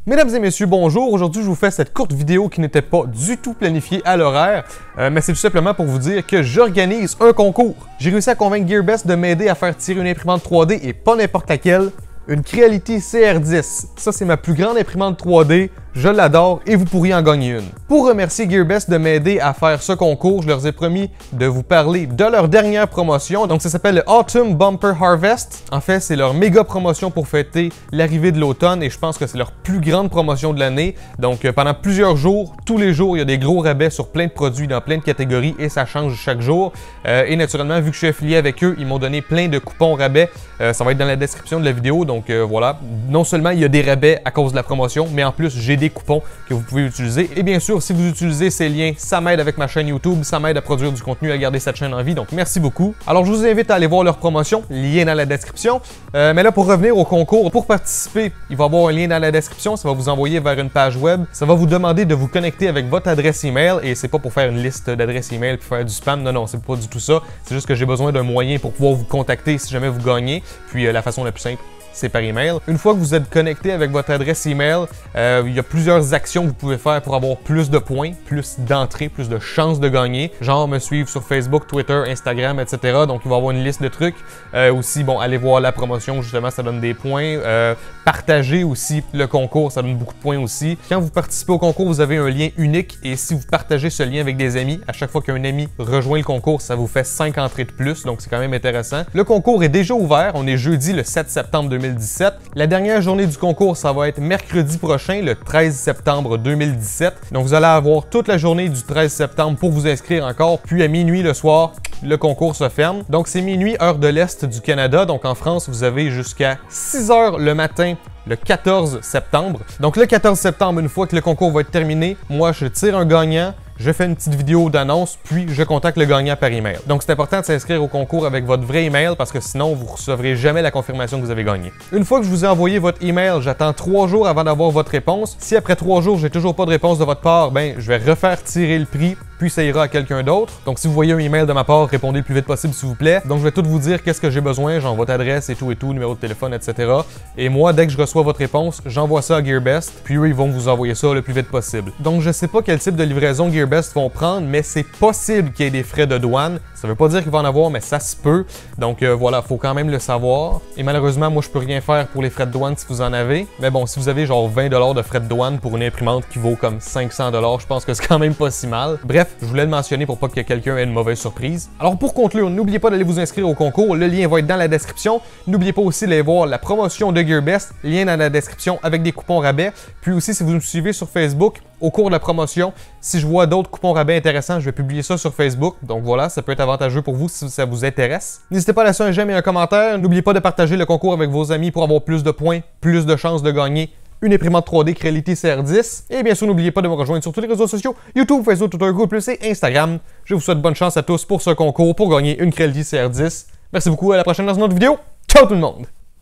Mesdames et messieurs, bonjour. Aujourd'hui, je vous fais cette courte vidéo qui n'était pas du tout planifiée à l'horaire, mais c'est tout simplement pour vous dire que j'organise un concours. J'ai réussi à convaincre GearBest de m'aider à faire tirer une imprimante 3D et pas n'importe laquelle, une Creality CR10. Ça, c'est ma plus grande imprimante 3D. Je l'adore et vous pourriez en gagner une. Pour remercier GearBest de m'aider à faire ce concours, je leur ai promis de vous parler de leur dernière promotion. Donc ça s'appelle le Autumn Bumper Harvest. En fait, c'est leur méga promotion pour fêter l'arrivée de l'automne et je pense que c'est leur plus grande promotion de l'année. Donc pendant plusieurs jours, tous les jours, il y a des gros rabais sur plein de produits dans plein de catégories et ça change chaque jour. Et naturellement, vu que je suis affilié avec eux, ils m'ont donné plein de coupons rabais. Ça va être dans la description de la vidéo. Donc voilà, non seulement il y a des rabais à cause de la promotion, mais en plus j'ai des coupons que vous pouvez utiliser. Et bien sûr, si vous utilisez ces liens, ça m'aide avec ma chaîne YouTube, ça m'aide à produire du contenu, à garder cette chaîne en vie, donc merci beaucoup. Alors je vous invite à aller voir leur promotion, lien dans la description. Mais là, pour revenir au concours, pour participer, il va y avoir un lien dans la description, ça va vous envoyer vers une page web. Ça va vous demander de vous connecter avec votre adresse email, et c'est pas pour faire une liste d'adresses email pour faire du spam, non, c'est pas du tout ça. C'est juste que j'ai besoin d'un moyen pour pouvoir vous contacter si jamais vous gagnez, puis la façon la plus simple, c'est par email. Une fois que vous êtes connecté avec votre adresse email, il y a plusieurs actions que vous pouvez faire pour avoir plus de points, plus d'entrées, plus de chances de gagner. Genre me suivre sur Facebook, Twitter, Instagram, etc. Donc il va y avoir une liste de trucs. Aussi, bon, allez voir la promotion, justement, ça donne des points. Partagez aussi le concours, ça donne beaucoup de points aussi. Quand vous participez au concours, vous avez un lien unique et si vous partagez ce lien avec des amis, à chaque fois qu'un ami rejoint le concours, ça vous fait 5 entrées de plus, donc c'est quand même intéressant. Le concours est déjà ouvert, on est jeudi le 7 septembre 2017. La dernière journée du concours, ça va être mercredi prochain, le 13 septembre 2017. Donc vous allez avoir toute la journée du 13 septembre pour vous inscrire encore, puis à minuit le soir, le concours se ferme. Donc c'est minuit, heure de l'Est du Canada. Donc en France, vous avez jusqu'à 6 h le matin le 14 septembre. Donc le 14 septembre, une fois que le concours va être terminé, moi je tire un gagnant, je fais une petite vidéo d'annonce, puis je contacte le gagnant par email. Donc c'est important de s'inscrire au concours avec votre vrai email parce que sinon vous ne recevrez jamais la confirmation que vous avez gagné. Une fois que je vous ai envoyé votre email, j'attends 3 jours avant d'avoir votre réponse. Si après 3 jours, j'ai toujours pas de réponse de votre part, ben je vais refaire tirer le prix, puis ça ira à quelqu'un d'autre. Donc si vous voyez un email de ma part, répondez le plus vite possible s'il vous plaît. Donc je vais tout vous dire qu'est-ce que j'ai besoin, genre votre adresse et tout, numéro de téléphone, etc. Et moi, dès que je reçois votre réponse, j'envoie ça à GearBest, puis eux, ils vont vous envoyer ça le plus vite possible. Donc je sais pas quel type de livraison GearBest vont prendre, mais c'est possible qu'il y ait des frais de douane. Ça veut pas dire qu'il va en avoir, mais ça se peut. Donc voilà, faut quand même le savoir. Et malheureusement, moi, je peux rien faire pour les frais de douane si vous en avez. Mais bon, si vous avez genre 20 $ de frais de douane pour une imprimante qui vaut comme 500 $, je pense que c'est quand même pas si mal. Bref, je voulais le mentionner pour pas que quelqu'un ait une mauvaise surprise. Alors pour conclure, n'oubliez pas d'aller vous inscrire au concours. Le lien va être dans la description. N'oubliez pas aussi d'aller voir la promotion de GearBest. Lien dans la description avec des coupons rabais. Puis aussi, si vous me suivez sur Facebook, au cours de la promotion, si je vois d'autres coupons rabais intéressants, je vais publier ça sur Facebook. Donc voilà, ça peut être avantageux pour vous si ça vous intéresse. N'hésitez pas à laisser un j'aime et un commentaire. N'oubliez pas de partager le concours avec vos amis pour avoir plus de points, plus de chances de gagner une imprimante 3D Creality CR10. Et bien sûr, n'oubliez pas de me rejoindre sur tous les réseaux sociaux, YouTube, Facebook, Twitter, Google+, et Instagram. Je vous souhaite bonne chance à tous pour ce concours pour gagner une Creality CR10. Merci beaucoup, à la prochaine dans une autre vidéo. Ciao tout le monde!